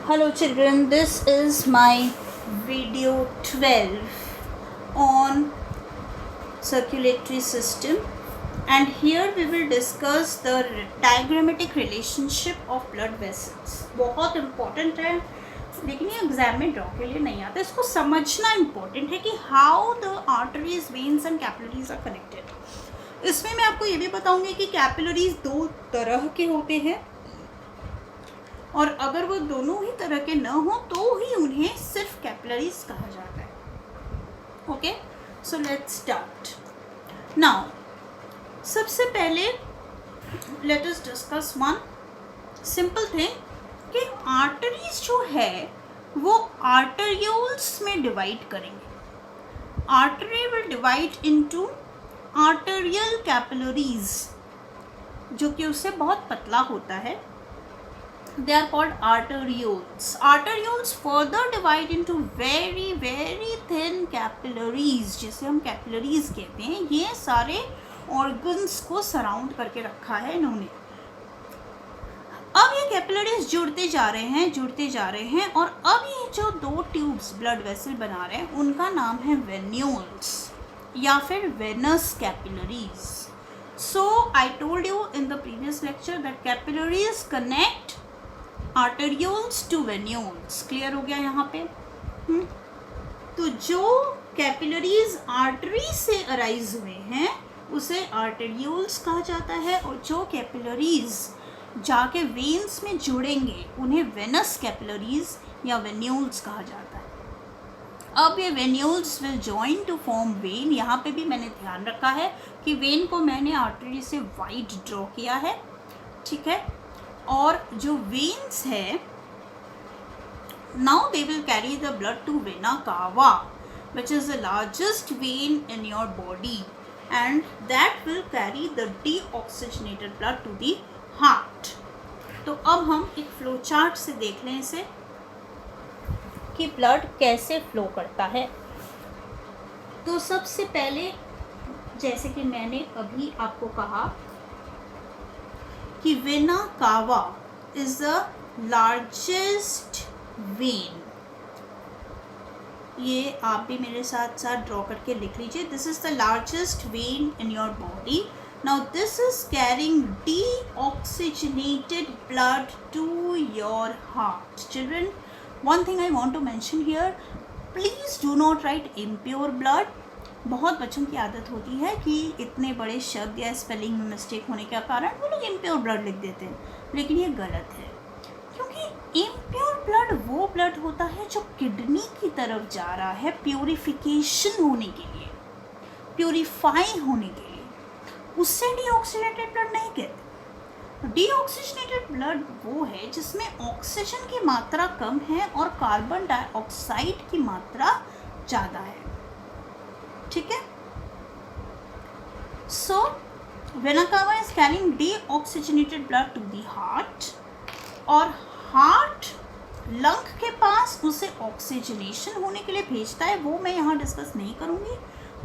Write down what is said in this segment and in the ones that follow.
Hello children, this is my video 12 on circulatory system, and here we will discuss the diagrammatic relationship of blood vessels. बहुत important है, लेकिन ये exam में draw के लिए नहीं आता. इसको समझना इम्पोर्टेंट है कि how the arteries, veins and capillaries are connected. इसमें मैं आपको ये भी बताऊंगी कि कैपिलरीज दो तरह के होते हैं, और अगर वो दोनों ही तरह के न हो तो ही उन्हें सिर्फ कैपिलरीज कहा जाता है. Okay, so let's start now. सबसे पहले let us discuss one simple thing कि आर्टरीज जो है वो आर्टरियोल्स में डिवाइड करेंगे. Artery will divide into arterial capillaries, जो कि उससे बहुत पतला होता है. They are called arterioles. Arterioles further divide into very very thin capillaries, जिसे हम capillaries कहते हैं. ये सारे organs को सराउंड करके रखा है इन्होंने. अब ये capillaries जुड़ते जा रहे हैं और अब ये जो दो ट्यूब्स ब्लड वेसल बना रहे हैं उनका नाम है venules या फिर venous capillaries. So I told you in the previous lecture that capillaries connect arterioles to venules. Clear हो गया यहाँ पे. तो जो कैपिलरीज आर्टरी से अराइज हुए हैं उसे आर्टरियोल्स कहा जाता है, और जो कैपिलरीज जाके वेन्स में जुड़ेंगे उन्हें वेनस कैपिलरीज या वेन्यूल्स कहा जाता है. अब ये venules will join to form vein. यहाँ पे भी मैंने ध्यान रखा है कि वेन को मैंने आर्टरी से वाइड ड्रॉ किया है, ठीक है. और जो वेन्स है, now they will carry the blood to vena cava, which is the largest vein in your body, and that will carry the deoxygenated blood to the heart. तो अब हम एक फ्लो चार्ट से देख लें इसे कि ब्लड कैसे फ्लो करता है. तो सबसे पहले, जैसे कि मैंने अभी आपको कहा कि vena cava is the largest when. ये आप भी मेरे साथ साथ ड्रॉ करके लिख लीजिए. This is the largest vein in your body. Now this is carrying deoxygenated blood to your heart. Children, one thing I want to mention here, please do not write impure blood. बहुत बच्चों की आदत होती है कि इतने बड़े शब्द या स्पेलिंग में मिस्टेक होने के कारण वो लोग इम्प्योर ब्लड लिख देते हैं, लेकिन ये गलत है. क्योंकि इम्प्योर ब्लड वो ब्लड होता है जो किडनी की तरफ जा रहा है प्योरिफिकेशन होने के लिए, प्योरीफाई होने के लिए. उससे डीऑक्सीजनेटेड ब्लड नहीं कहते. डीऑक्सीजनेटेड ब्लड वो है जिसमें ऑक्सीजन की मात्रा कम है और कार्बन डाइऑक्साइड की मात्रा ज़्यादा है, ठीक है. So vena cava is carrying deoxygenated blood to the heart, और हार्ट लंग के पास उसे ऑक्सीजनेशन होने के लिए भेजता है. वो मैं यहाँ डिस्कस नहीं करूँगी.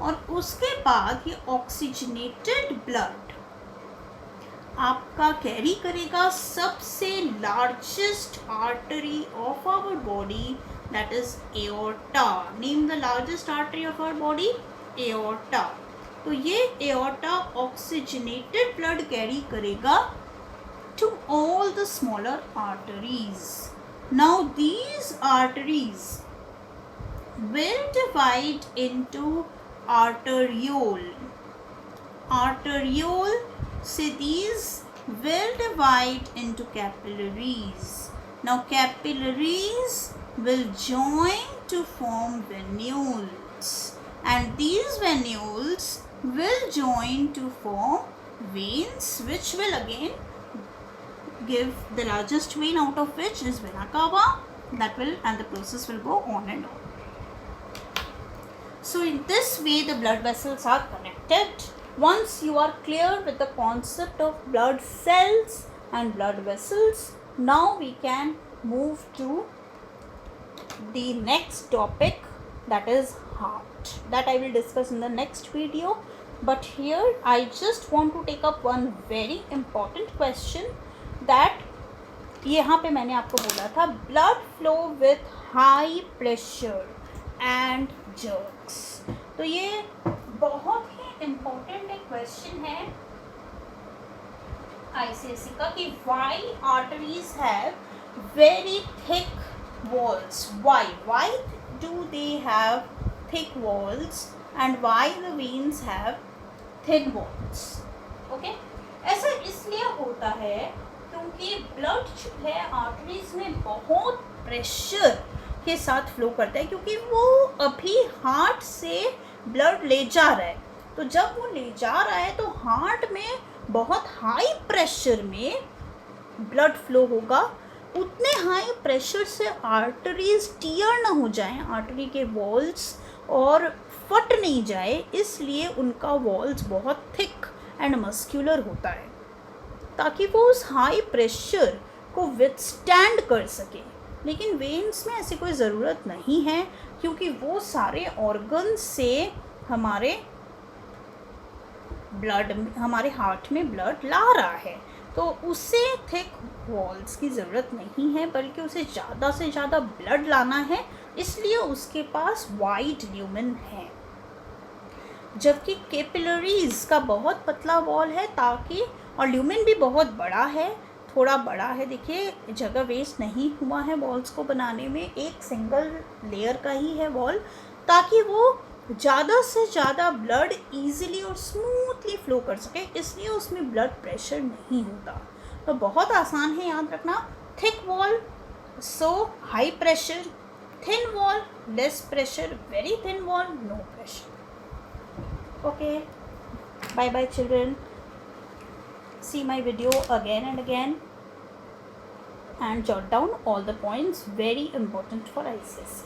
और उसके बाद ये ऑक्सीजनेटेड ब्लड आपका कैरी करेगा सबसे largest artery of our body, that is aorta. Name the largest artery of our body, aorta. तो ये aorta oxygenated blood carry करेगा to all the smaller arteries. Now these arteries will divide into arteriole. Arteriole से these will divide into capillaries. Now capillaries will join to form venules, and these venules will join to form veins, which will again give the largest vein, out of which is vena cava. That will, and the process will go on and on. So in this way the blood vessels are connected. Once you are clear with the concept of blood cells and blood vessels, now we can move to the next topic, that is heart. That I will discuss in the next video. But here I just want to take up one very important question, that यहाँ पे मैंने आपको बोला था blood flow with high pressure and jerks. तो ये बहुत ही इम्पोर्टेंट एक क्वेश्चन है ICSE का कि why arteries have very thick walls, why do they have thick walls and why the veins have thin walls. Okay, ऐसा इसलिए होता है क्योंकि ब्लड जो है आर्टरीज में बहुत प्रेशर के साथ फ्लो करता है, क्योंकि वो अभी हार्ट से ब्लड ले जा रहा है। तो जब वो ले जा रहा है तो हार्ट में बहुत हाई प्रेशर में ब्लड फ्लो होगा। उतने हाई प्रेशर से आर्टरीज टियर ना हो जाएं, आर्टरी के वॉल्स, और फट नहीं जाए, इसलिए उनका वॉल्स बहुत थिक एंड मस्क्यूलर होता है ताकि वो उस हाई प्रेशर को विथस्टैंड कर सके। लेकिन वेन्स में ऐसी कोई ज़रूरत नहीं है, क्योंकि वो सारे ऑर्गन से हमारे हार्ट में ब्लड ला रहा है, तो उसे थिक वॉल्स की ज़रूरत नहीं है, बल्कि उसे ज़्यादा से ज़्यादा ब्लड लाना है, इसलिए उसके पास वाइड ल्यूमेन है। जबकि कैपिलरीज का बहुत पतला वॉल है, ताकि, और ल्यूमेन भी बहुत बड़ा है, थोड़ा बड़ा है, देखिए जगह वेस्ट नहीं हुआ है वॉल्स को बनाने में, एक सिंगल लेयर का ही है वॉल, ताकि वो ज़्यादा से ज़्यादा ब्लड ईजिली और स्मूथली फ्लो कर सके, इसलिए उसमें ब्लड प्रेशर नहीं होता। तो बहुत आसान है याद रखना, thick wall so high pressure, thin wall less pressure, very thin wall no pressure. Okay, bye bye children, see my video again and again and jot down all the points, very important for ICSE.